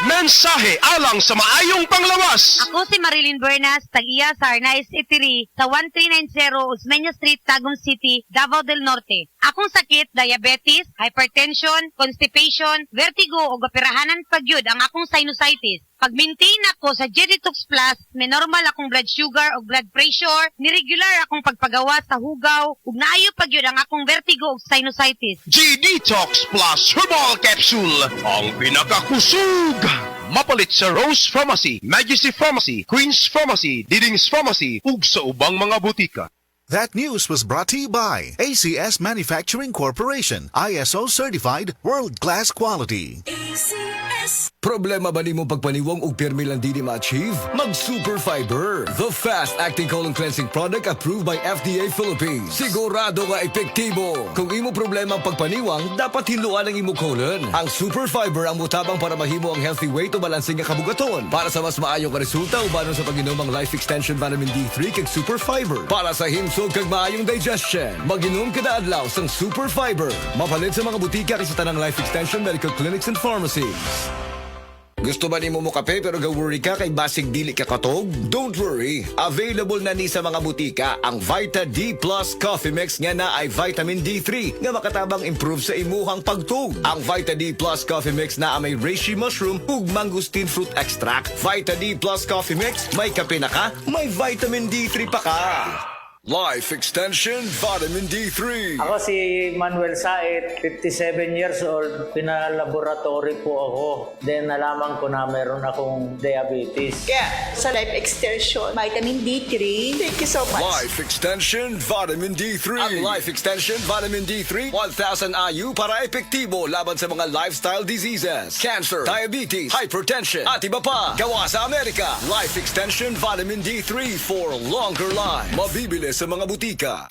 Mensahe alang sa maayong panglawas. Ako si Marilyn Buenas, tag-iya sa Arnaiz Eatery sa 1390 Osmeña Street, Tagum City, Davao del Norte. Akong sakit, diabetes, hypertension, constipation, vertigo o operahanan pagyud ang akong sinusitis. Pag-maintain ako sa G-Detox Plus, may normal akong blood sugar o blood pressure, niregular akong pagpagawa sa hugaw, ug naayo pagyud ang akong vertigo o sinusitis. G-Detox Plus Herbal Capsule, ang pinakakusog. Mapalit sa Rose Pharmacy, Majesty Pharmacy, Queen's Pharmacy, Diding's Pharmacy, ug sa ubang mga butika. That news was brought to you by ACS Manufacturing Corporation, ISO certified, world-class quality. Problema ba ni mo pagpaniwang og pirmi lang di ma-achieve? Mag Super Fiber, the fast-acting colon cleansing product approved by FDA Philippines. Sigurado nga epektibo. Kung imo problema ang pagpaniwang, dapat hiluan ang imo colon. Ang Super Fiber ang mutabang para mahimo ang healthy weight o balansing nga kabugaton. Para sa mas maayo nga resulta, ubanon sa pag-inom ang Life Extension Vitamin D3 kag Super Fiber. Para sa himsog kag maayong digestion, mag-inom kada adlaw sang Super Fiber. Mapalit sa mga butika kay sa tanang Life Extension Medical Clinics and Pharmacies. Gusto ba nimo mo kape pero ga-worry ka kay basig dili ka katog? Don't worry. Available na ni sa mga butika ang Vita D Plus Coffee Mix nga na ay vitamin D3 nga makatabang improve sa imuhang pagtug. Ang Vita D Plus Coffee Mix na may reishi mushroom ug mangosteen fruit extract. Vita D Plus Coffee Mix, may kape na ka, may vitamin D3 pa ka. Life Extension Vitamin D3. Ako si Manuel Said, 57 years old. Pinalaboratory po ako. Then nalaman ko na meron akong diabetes. Kaya sa Life Extension, Vitamin D3, thank you so much. Life Extension Vitamin D3. Ang Life Extension Vitamin D3, 1,000 IU para epektibo laban sa mga lifestyle diseases, cancer, diabetes, hypertension, at iba pa. Gawa sa Amerika. Life Extension Vitamin D3 for longer life. Mabibili sa mga butika.